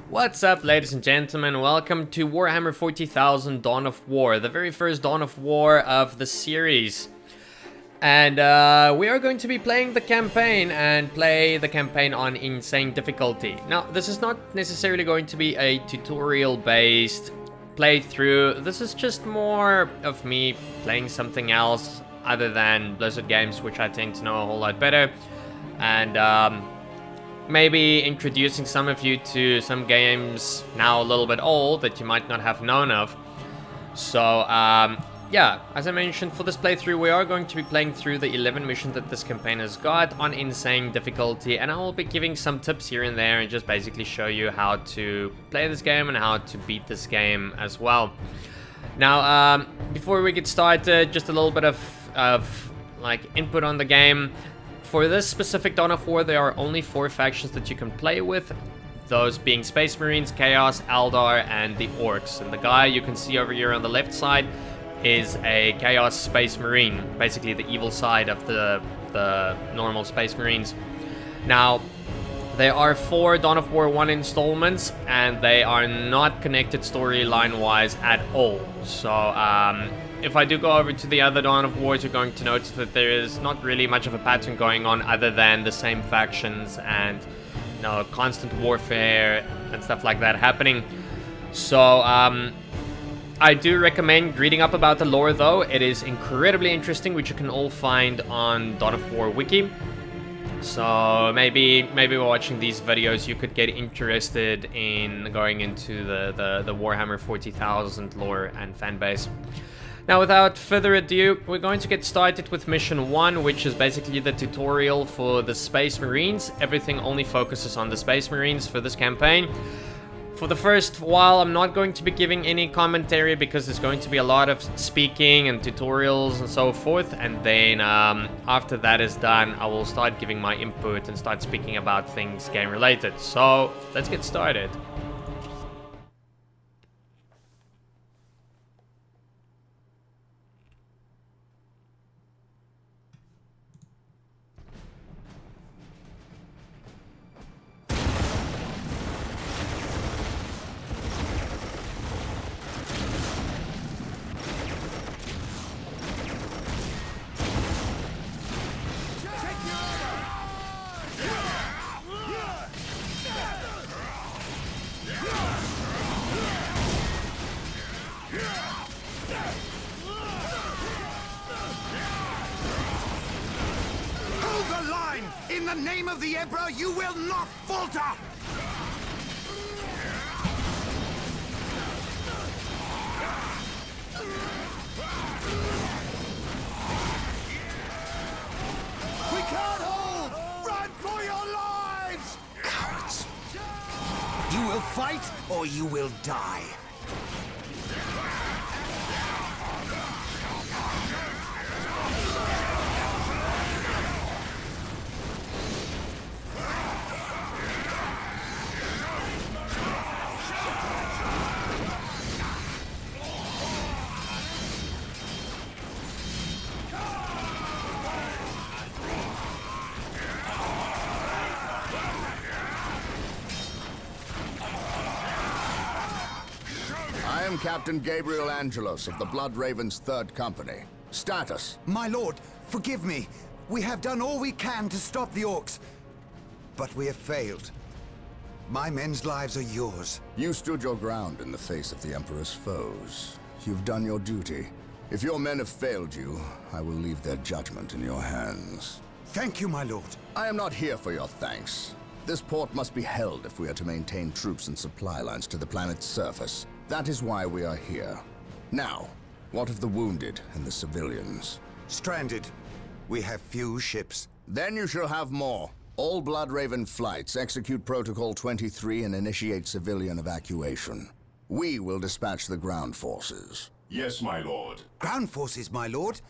What's up, ladies and gentlemen? Welcome to Warhammer 40,000 Dawn of War, the very first Dawn of War of the series. And we are going to be playing the campaign and play the campaign on insane difficulty. Now, this is not necessarily going to be a tutorial-based playthrough. This is just more of me playing something else other than Blizzard games, which I tend to know a whole lot better. And maybe introducing some of you to some games now a little bit old that you might not have known of. So, yeah, as I mentioned, for this playthrough, we are going to be playing through the 11 missions that this campaign has got on insane difficulty, and I will be giving some tips here and there and just basically show you how to play this game and how to beat this game as well. Now, before we get started, just a little bit of like input on the game. For this specific Dawn of War, there are only 4 factions that you can play with, those being Space Marines, Chaos, Eldar, and the Orks. And the guy you can see over here on the left side is a Chaos Space Marine, basically the evil side of the normal Space Marines. Now, there are 4 Dawn of War 1 installments, and they are not connected storyline-wise at all. So, if I do go over to the other Dawn of Wars, you're going to notice that there is not really much of a pattern going on other than the same factions and, you know, constant warfare and stuff like that happening. So, I do recommend reading up about the lore, though. It is incredibly interesting, which you can all find on Dawn of War Wiki. So maybe watching these videos you could get interested in going into the Warhammer 40,000 lore and fanbase. Now, without further ado, we're going to get started with Mission 1, which is basically the tutorial for the Space Marines. Everything only focuses on the Space Marines for this campaign. For the first while, I'm not going to be giving any commentary because there's going to be a lot of speaking and tutorials and so forth. And then after that is done, I will start giving my input and start speaking about things game related. So let's get started. In the name of the Emperor, you will not falter! We can't hold! Run for your lives! Cowards! You will fight, or you will die. I am Captain Gabriel Angelos of the Blood Raven's 3rd Company. Status. My lord, forgive me. We have done all we can to stop the Orks, but we have failed. My men's lives are yours. You stood your ground in the face of the Emperor's foes. You've done your duty. If your men have failed you, I will leave their judgment in your hands. Thank you, my lord. I am not here for your thanks. This port must be held if we are to maintain troops and supply lines to the planet's surface. That is why we are here. Now, what of the wounded and the civilians? Stranded. We have few ships. Then you shall have more. All Blood Raven flights execute Protocol 23 and initiate civilian evacuation. We will dispatch the ground forces. Yes, my lord. Ground forces, my lord,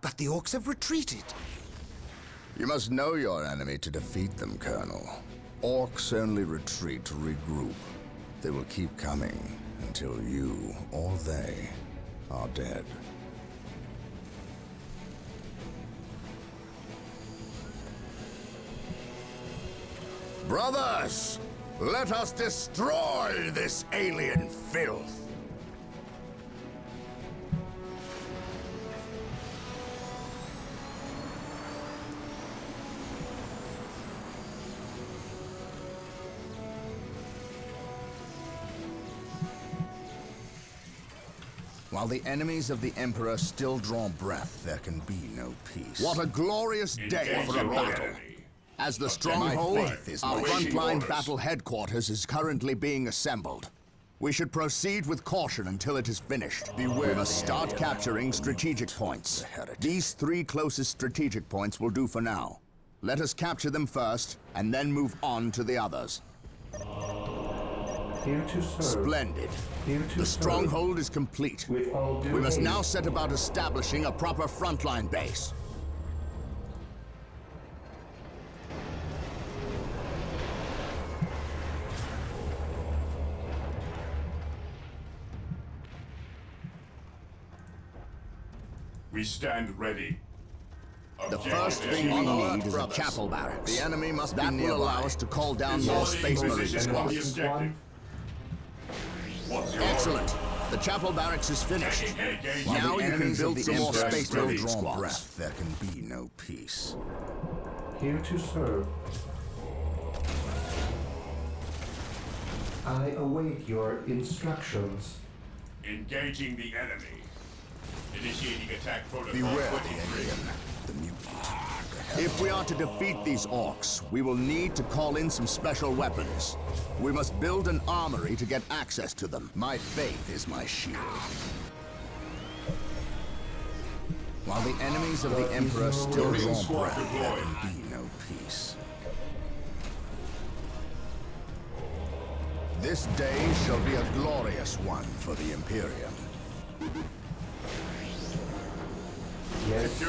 but the Orks have retreated. You must know your enemy to defeat them, Colonel. Orks only retreat to regroup. They will keep coming until you or they are dead. Brothers, Let us destroy this alien filth. While the enemies of the Emperor still draw breath, there can be no peace. What a glorious day for a battle! As the stronghold, our frontline battle headquarters is currently being assembled. We should proceed with caution until it is finished. We must start capturing strategic points. These 3 closest strategic points will do for now. Let us capture them first, and then move on to the others. Here to serve. Splendid. The stronghold is complete. We must now set about establishing a proper frontline base. We stand ready. The first thing we need is a chapel barracks. The enemy must be nearby. That will allow us to call down more Space Marine squads. Excellent. The chapel barracks is finished. Now you can build some more Space Marine squads. There can be no peace. Here to serve. I await your instructions. Engaging the enemy. Initiating attack protocol. Beware the alien, the mutant. If we are to defeat these orcs, we will need to call in some special weapons. We must build an armory to get access to them. My faith is my shield. While the enemies of the Emperor still draw breath, there can be no peace. This day shall be a glorious one for the Imperium. Yes,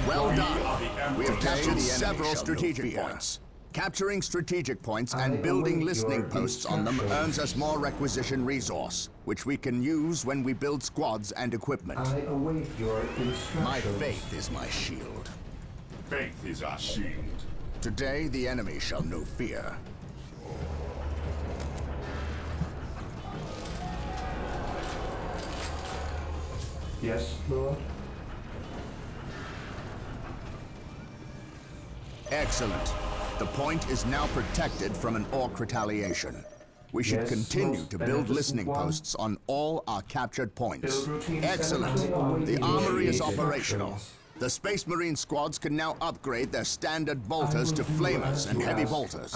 Well done. We have captured several strategic points. Capturing strategic points and building listening posts on them earns us more requisition resource, which we can use when we build squads and equipment. I await your instructions. My faith is my shield. Faith is our shield. Today the enemy shall know fear. Yes, Lord. Excellent. The point is now protected from an orc retaliation. We should continue to build listening posts on all our captured points. Excellent. The armory is operational. The Space Marine squads can now upgrade their standard bolters to flamers and heavy bolters.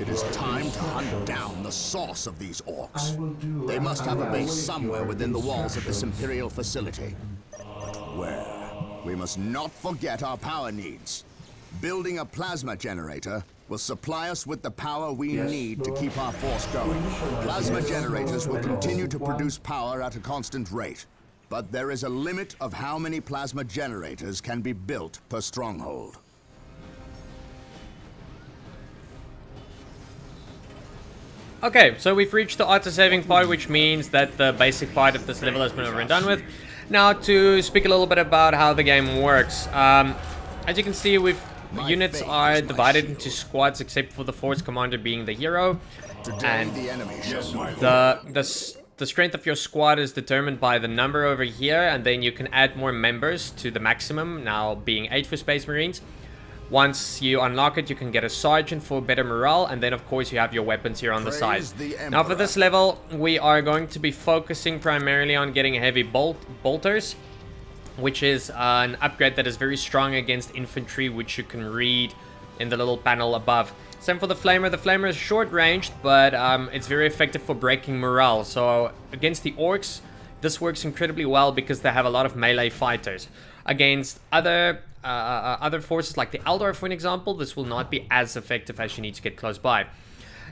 It is time to hunt down the source of these orcs. They must have a base somewhere within the walls of this Imperial facility. But where? We must not forget our power needs. Building a plasma generator will supply us with the power we need to keep our force going. Plasma generators will continue to produce power at a constant rate. But there is a limit of how many plasma generators can be built per stronghold. Okay, so we've reached the auto-saving part, which means that the basic part of this level has been over and done with. Now to speak a little bit about how the game works. As you can see, units are divided into squads, except for the force commander being the hero. And the strength of your squad is determined by the number over here, and then you can add more members to the maximum, now being 8 for Space Marines. Once you unlock it, you can get a sergeant for better morale, and then of course you have your weapons here on the side. Now for this level, we are going to be focusing primarily on getting heavy bolters, which is an upgrade that is very strong against infantry, which you can read in the little panel above. Same for the Flamer. The Flamer is short-ranged, but it's very effective for breaking morale. So against the Orks, this works incredibly well because they have a lot of melee fighters. Against other forces like the Eldar, for an example, this will not be as effective as you need to get close by.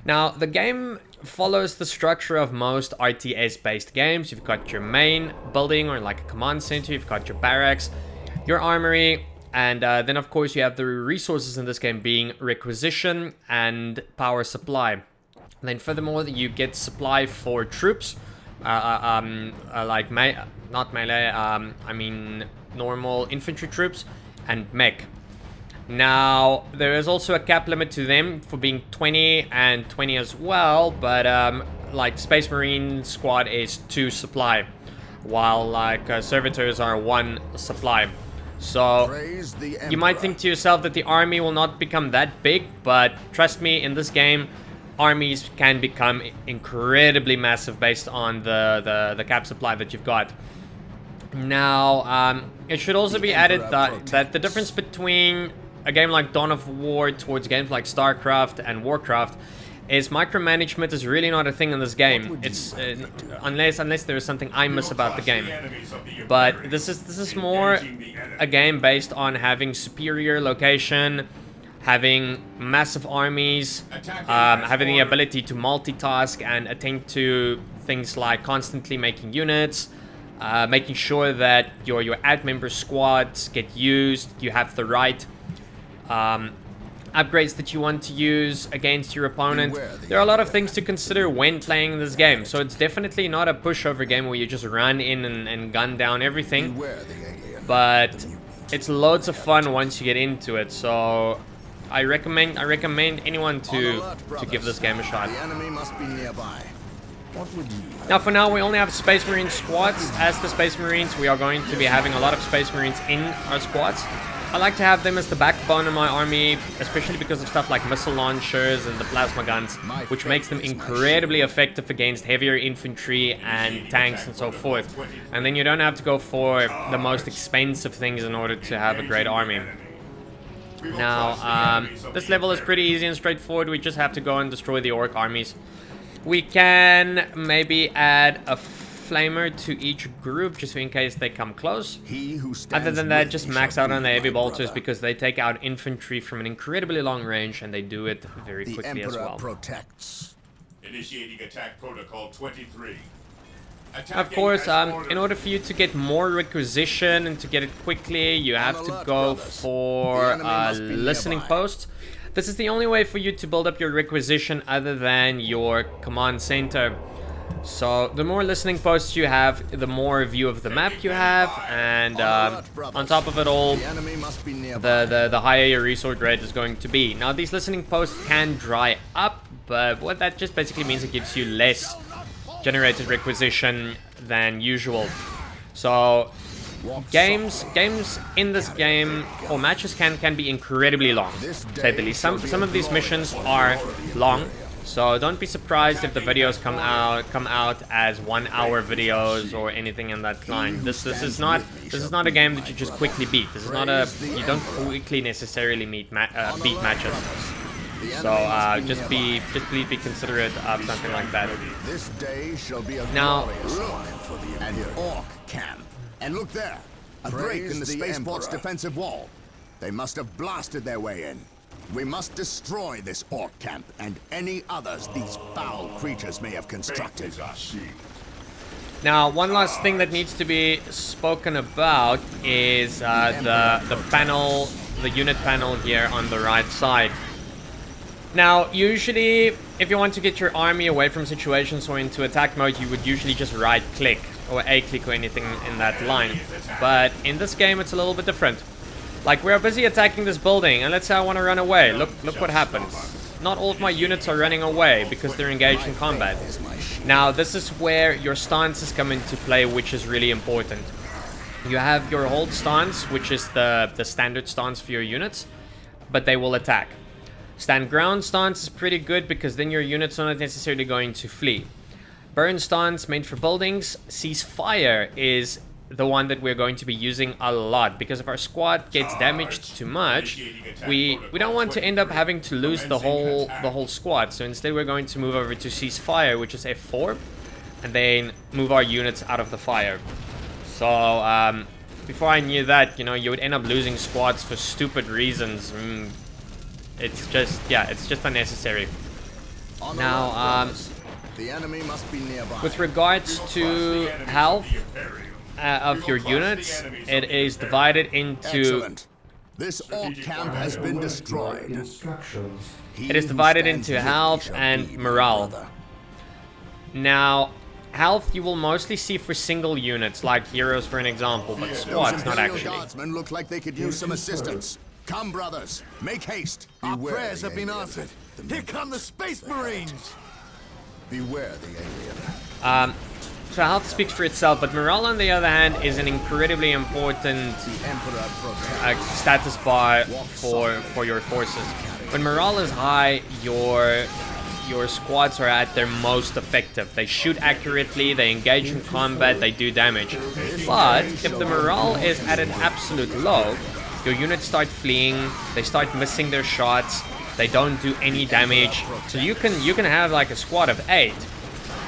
Now, the game follows the structure of most RTS-based games. You've got your main building, or like a command center. You've got your barracks, your armory, and then, of course, you have the resources in this game being requisition and power supply. And then, furthermore, you get supply for troops, like not melee, I mean normal infantry troops, and mech. Now, there is also a cap limit to them for being 20 and 20 as well, but like Space Marine squad is 2 supply, while like servitors are 1 supply. So you might think to yourself that the army will not become that big, but trust me, in this game, armies can become incredibly massive based on the cap supply that you've got. Now, it should also be added that the difference between a game like Dawn of War towards games like StarCraft and Warcraft is micromanagement is really not a thing in this game. It's unless there is something I miss about the game. But this is more a game based on having superior location, having massive armies, having the ability to multitask and attend to things like constantly making units, making sure that your ad member squads get used, you have the right upgrades that you want to use against your opponent. There are a lot of things to consider when playing this game, so it's definitely not a pushover game where you just run in and gun down everything, but it's loads of fun once you get into it. So I recommend anyone to give this game a shot. Now for now we only have Space Marine squads. As the Space Marines, we are going to be having a lot of Space Marines in our squads. I like to have them as the backbone of my army, especially because of stuff like missile launchers and the plasma guns, which makes them incredibly effective against heavier infantry and tanks and so forth. And then you don't have to go for the most expensive things in order to have a great army. Now, this level is pretty easy and straightforward. We just have to go and destroy the Ork armies. We can maybe add a flamer to each group just in case they come close. Other than that, just max out on the heavy bolters because they take out infantry from an incredibly long range and they do it very quickly as well. Initiating attack protocol 23. Of course, in order for you to get more requisition and to get it quickly, you have to go for listening posts. This is the only way for you to build up your requisition other than your command center. So the more listening posts you have, the more view of the map you have, and on top of it all, the higher your resource rate is going to be. Now these listening posts can dry up, but what that just basically means, it gives you less generated requisition than usual. So games in this game, or matches, can be incredibly long, to say the least. Some of these missions are long, so don't be surprised if the videos come out as 1 hour videos or anything in that line. This is not a game that you just quickly beat. This is not you don't quickly necessarily beat matches. So just please be considerate of something like that. This day shall be a now, an Ork camp. And look there, a break in the spaceport's defensive wall. They must have blasted their way in. We must destroy this Ork camp and any others these foul creatures may have constructed. Now, one last thing that needs to be spoken about is the panel, the unit panel here on the right side. Now, usually, if you want to get your army away from situations or into attack mode, you would usually just right-click or A-click or anything in that line. But in this game, it's a little bit different. Like, we're busy attacking this building, and let's say I want to run away. Look what happens. Not all of my units are running away because they're engaged in combat. Now, this is where your stances come into play, which is really important. You have your hold stance, which is the standard stance for your units, but they will attack. Stand ground stance is pretty good because then your units are not necessarily going to flee. Burn stance, made for buildings. Cease fire is the one that we're going to be using a lot, because if our squad gets damaged too much, we don't want to end up having to lose the whole squad. So instead we're going to move over to cease fire, which is F4, and then move our units out of the fire. So before I knew that, you know, you would end up losing squads for stupid reasons. It's just, yeah, it's just unnecessary. Now, the enemy must be nearby. with regards to health of your units, it is divided into... Excellent. This Ork camp has been destroyed. Instructions. It is divided into health and morale. Now, health you will mostly see for single units, like heroes for an example, but squads not actually. Guardsmen look like they could use some assistance. Come, brothers, make haste. Our Beware prayers the have been alien. answered. The Here come the Space Marines! Beware the alien. So health speaks for itself, but morale, on the other hand, is an incredibly important The Emperor protects. status bar for your forces. When morale is high, your squads are at their most effective. They shoot accurately, they engage in combat, they do damage. But if the morale is at an absolute low, your units start fleeing, they start missing their shots, they don't do any damage. So you can have like a squad of 8,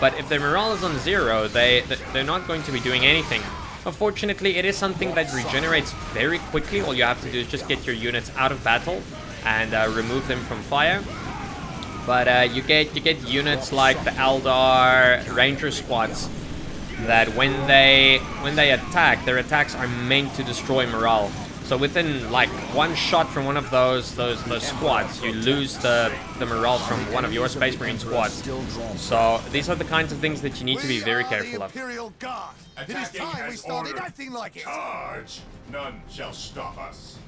but if their morale is on 0, they're not going to be doing anything. Unfortunately, it is something that regenerates very quickly. All you have to do is just get your units out of battle and remove them from fire. But you get units like the Eldar Ranger squads that when they attack, their attacks are meant to destroy morale. So within like one shot from one of those squads, you lose the morale from one of your Space Marine squads. So these are the kinds of things that you need to be very careful of. Imperial Guard. It is Attacking time we as started ordered. acting like it. Charge! None shall stop us.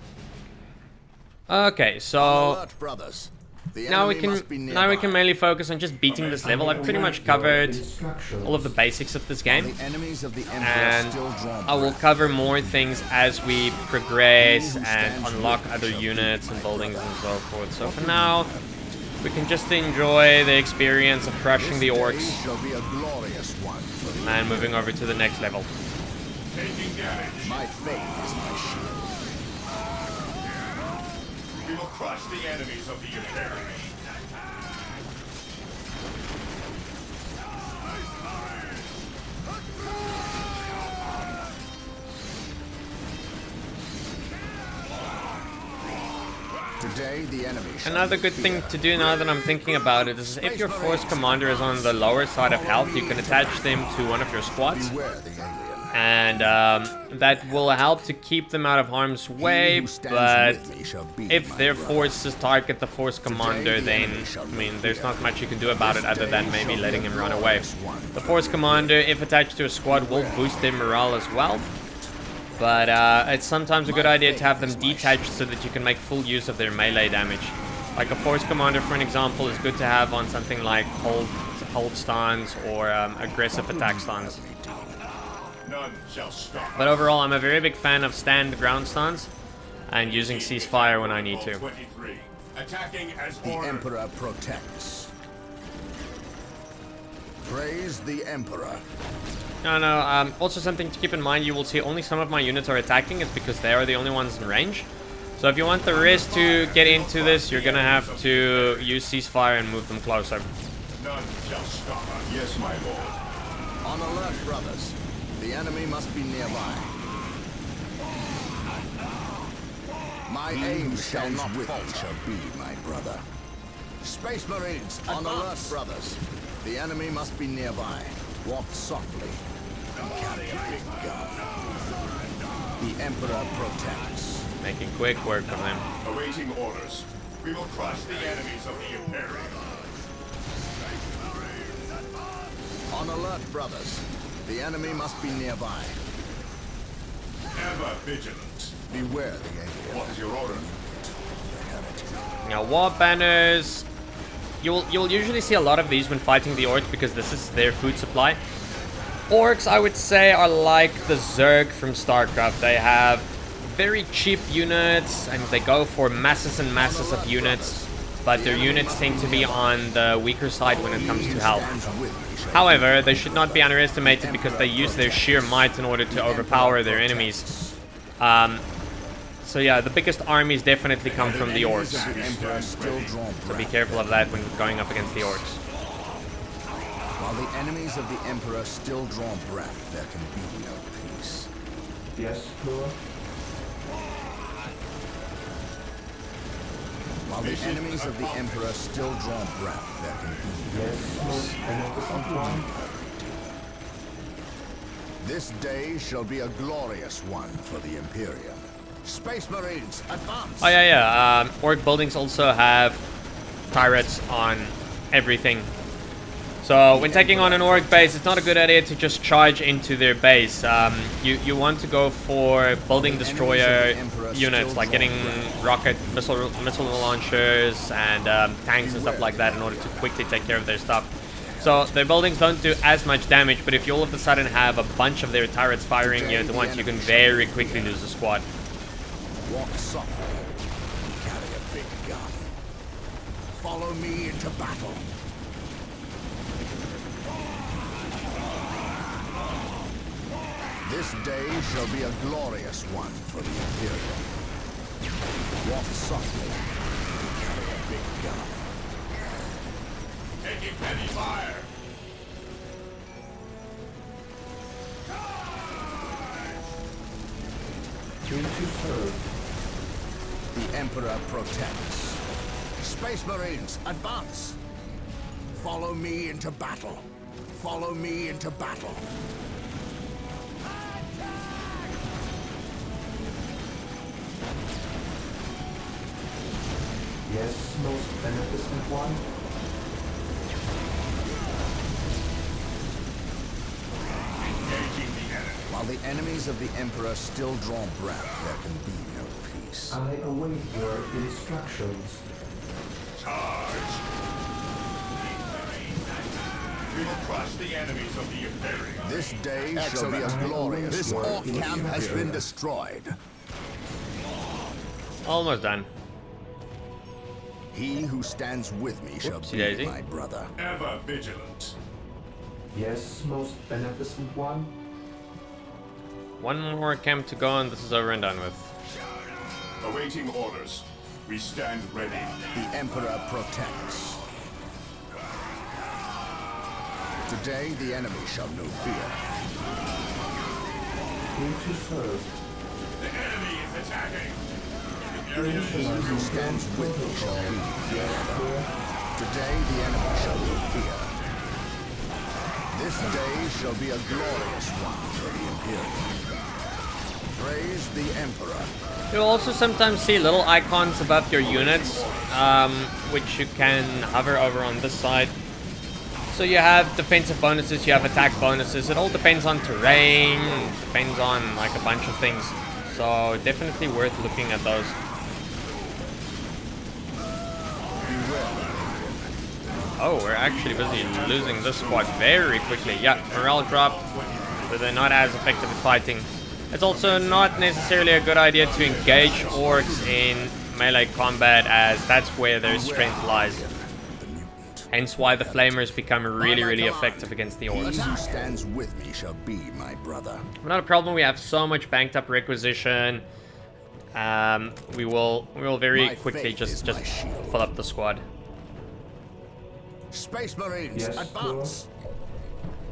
Okay, so Alert, brothers. The now we enemy must be can mainly focus on just beating this level. I've pretty much covered all of the basics of this game, The enemies of the Emperor and still drawn I will cover more things as we progress and unlock other units and buildings and so forth. So for now, we can just enjoy the experience of crushing the Orks shall be a glorious one for the and moving over to the next level. Taking damage. My faith is my shield. We will crush the enemies of the Imperium. Today, the enemy shall Another be good thing feared. to do now that I'm thinking about it is if your force commander is on the lower side of health, you can attach them to one of your squads, Beware the alien. and that will help to keep them out of harm's way. He who stands But with me shall be if my their brother. forces target the force commander, then I mean there's not much you can do about it other than maybe letting him run away. The force commander, if attached to a squad, will boost their morale as well. But it's sometimes a good idea to have them detached so that you can make full use of their melee damage. Like a force commander, for an example, is good to have on something like hold stance or aggressive attack stance. None shall stop. But overall, I'm a very big fan of stand ground stance and using ceasefire when I need to. 23. Attacking as The ordered. Emperor protects. Praise the Emperor. No, also something to keep in mind, you will see only some of my units are attacking. It's because they are the only ones in range. So if you want the rest to get into this, you're gonna have to use ceasefire and move them closer. None shall stop us. Yes, my lord. On alert, brothers. The enemy must be nearby. My aim shall not fall. Shall be my brother. Space Marines, on alert, brothers. The enemy must be nearby. Walk softly and carry a big gun. The Emperor protects. Making quick work of them. Awaiting orders. We will crush the enemies of the Imperium. On alert, brothers. The enemy must be nearby. Ever vigilant. Beware the alien. What is your order? Now, war banners. You'll usually see a lot of these when fighting the Orks because this is their food supply. Orks, I would say, are like the Zerg from StarCraft. They have very cheap units and they go for masses and masses of units, but their units tend to be on the weaker side when it comes to health. However, they should not be underestimated because they use their sheer might in order to overpower their enemies. So yeah, the biggest armies definitely come from the Orks. The Emperor still drawn So be breath. careful of that when going up against the Orks. While the enemies of the Emperor still draw breath, there can be no peace. Yes, Lord. While the enemies of the Emperor still draw breath, there can be no Yes, Lord. And at the same time, This day shall be a glorious one for the Imperium. Space Marines, advance! Oh yeah. Orc buildings also have turrets on everything. So when taking on an Orc base, it's not a good idea to just charge into their base. You want to go for building destroyer units, like getting rocket missile launchers and tanks and stuff like that in order to quickly take care of their stuff. So their buildings don't do as much damage, but if you all of a sudden have a bunch of their turrets firing you at once, you can very quickly lose a squad. Walk softly. Carry a big gun. Follow me into battle. This day shall be a glorious one for the Imperium. Walk softly. Carry a big gun. Taking heavy fire. Duty to serve. The Emperor protects. Space Marines, advance! Follow me into battle. Follow me into battle. Yes, most beneficent one. Engaging the enemy. While the enemies of the Emperor still draw breath, there can be no peace. I await your instructions. Charge. We will crush the enemies of the Imperium. This day shall be a glorious. This Orc camp has been destroyed. Almost done. He who stands with me shall Whoopsie be daisy. my brother. Ever vigilant. Yes, most beneficent one. One more camp to go and this is over and done with. Awaiting orders. We stand ready. The Emperor protects. Today the enemy shall know fear. Duty to serve. The enemy is attacking. He who stands with me shall be my brother. Today the enemy shall know fear. This day shall be a glorious one for the Imperium. Praise the Emperor. You'll also sometimes see little icons above your units, which you can hover over on this side. So you have defensive bonuses, you have attack bonuses. It all depends on terrain, depends on like a bunch of things. So definitely worth looking at those. Oh, we're actually busy losing this squad very quickly. Yeah, morale dropped, but they're not as effective at fighting. It's also not necessarily a good idea to engage Orcs in melee combat, as that's where their strength lies. Hence why the Flamers become really, really effective against the He Orcs. who stands with me shall be my brother. Not a problem, we have so much banked up requisition. We will very My quickly faith just is my shield. fill up the squad. Space Marines, Yes, advance!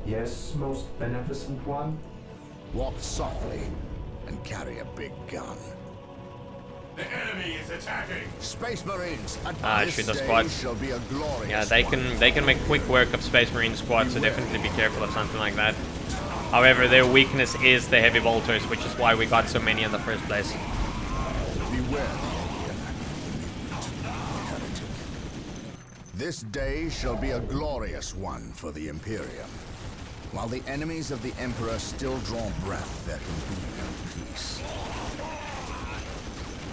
Yes, most beneficent one. Walk softly and carry a big gun. The enemy is attacking. Space Marines, advance! shoot the This day squads. shall be a glorious Yeah, they can make quick work of Space Marine squads, so definitely be careful of something like that. However, their weakness is the heavy bolters, which is why we got so many in the first place. Beware. This day shall be a glorious one for the Imperium. While the enemies of the Emperor still draw breath, there can be no peace.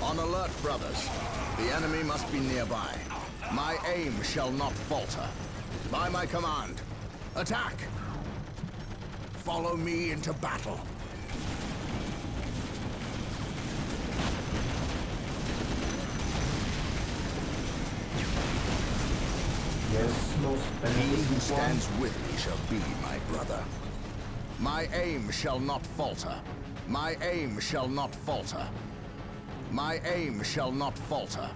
On alert, brothers. The enemy must be nearby. My aim shall not falter. By my command, attack! Follow me into battle. Yes, most He who beneficent one. stands with me shall be my brother. My aim shall not falter. My aim shall not falter. My aim shall not falter.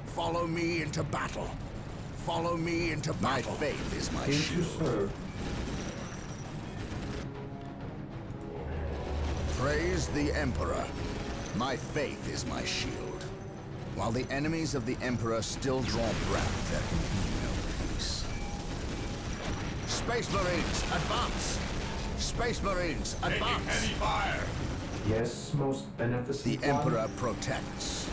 Follow me into battle. Follow me into battle. My faith is my Duty to shield. serve. Praise the Emperor. My faith is my shield. While the enemies of the Emperor still draw breath, there can be no peace. Space Marines, advance! Space Marines, Taking advance! heavy fire. Yes, most beneficent The one. Emperor protects.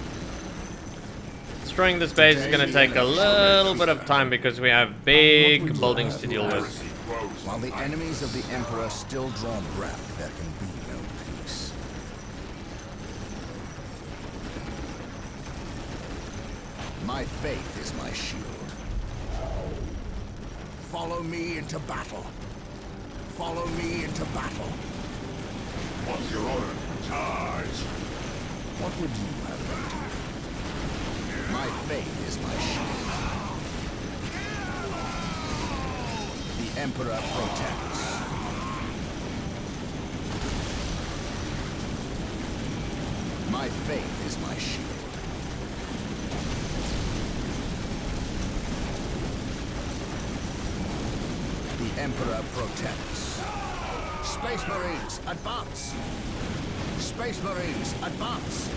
It's Destroying this base is gonna take a little bit of time because we have big buildings to deal with. While the enemies of the Emperor still draw breath, there can be no peace. My faith is my shield. Follow me into battle. Follow me into battle. What's your order? Charge! What would you have them do? My faith is my shield. The Emperor protects. My faith is my shield. The Emperor protects. Space Marines, advance! Space Marines, advance!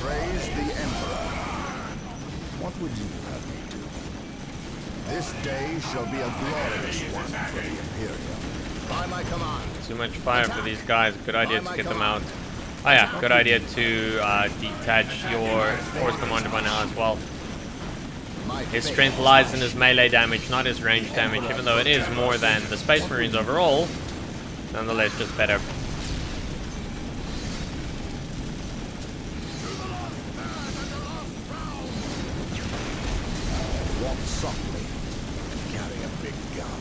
Praise the Emperor. What would you have me do? This day shall be a glorious one for the Imperium. By my command. Too much fire for these guys. Good idea to get them out. Oh yeah, good idea to detach your force commander by now as well. His strength lies in his melee damage, not his range damage, even though it is more than the Space Marines overall. Nonetheless, just better. Walk softly and carry a big gun.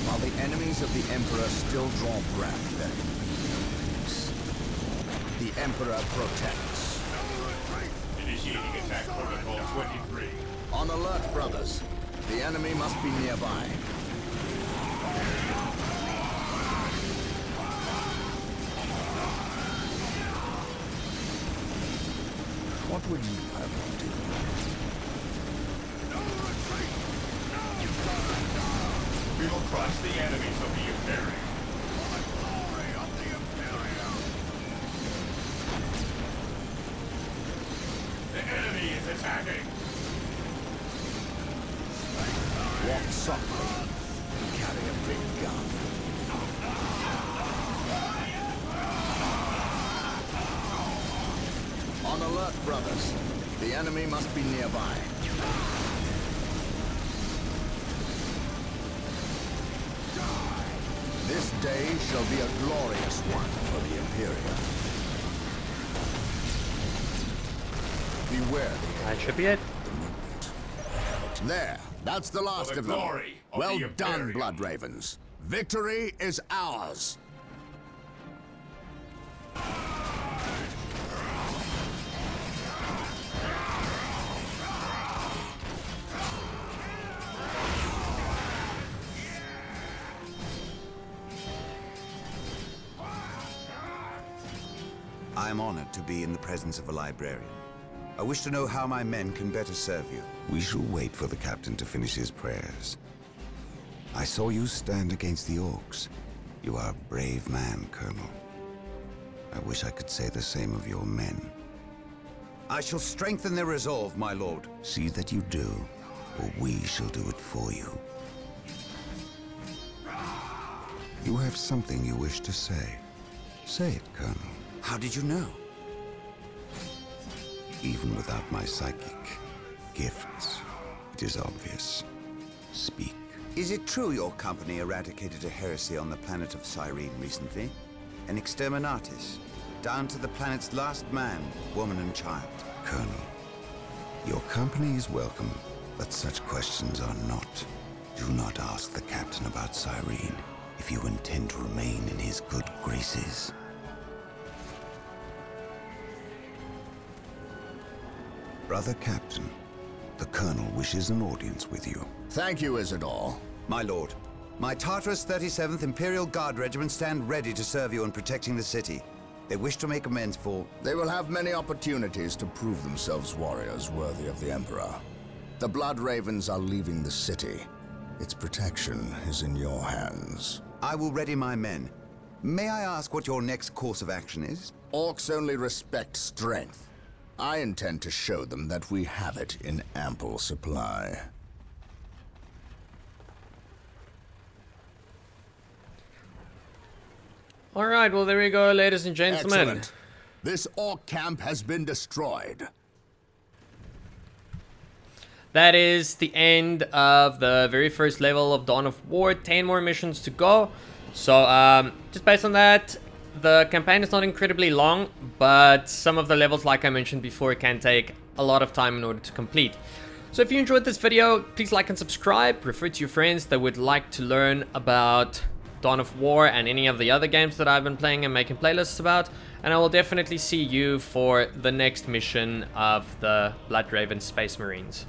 While the enemies of the Emperor still draw breath, there can be no peace. The Emperor protects. Initiating attack protocol 23. On alert, brothers. The enemy must be nearby. What would you have me do? We will crush the enemies of the Imperium. The enemy is attacking. Walk softly and carry a big gun. On alert, brothers. The enemy must be nearby. This day shall be a glorious one for the Imperium. Beware the That should be it. There, that's the last For the of them. glory of Well the done, Imperium. Blood Ravens. Victory is ours. I am honored to be in the presence of a librarian. I wish to know how my men can better serve you. We shall wait for the captain to finish his prayers. I saw you stand against the Orks. You are a brave man, Colonel. I wish I could say the same of your men. I shall strengthen their resolve, my lord. See that you do, or we shall do it for you. You have something you wish to say. Say it, Colonel. How did you know? Even without my psychic gifts, it is obvious. Speak. Is it true your company eradicated a heresy on the planet of Cyrene recently? An exterminatus, down to the planet's last man, woman and child. Colonel, your company is welcome, but such questions are not. Do not ask the captain about Cyrene if you intend to remain in his good graces. Brother Captain, the Colonel wishes an audience with you. Thank you, Isidore. My lord, my Tartarus 37th Imperial Guard Regiment stand ready to serve you in protecting the city. They wish to make amends for... They will have many opportunities to prove themselves warriors worthy of the Emperor. The Blood Ravens are leaving the city. Its protection is in your hands. I will ready my men. May I ask what your next course of action is? Orks only respect strength. I intend to show them that we have it in ample supply. Alright, well there we go, ladies and gentlemen. Excellent. This Ork camp has been destroyed. That is the end of the very first level of Dawn of War. 10 more missions to go. So, just based on that, the campaign is not incredibly long, but some of the levels, like I mentioned before, can take a lot of time in order to complete. So if you enjoyed this video, please like and subscribe. Refer to your friends that would like to learn about Dawn of War and any of the other games that I've been playing and making playlists about. And I will definitely see you for the next mission of the Bloodraven Space Marines.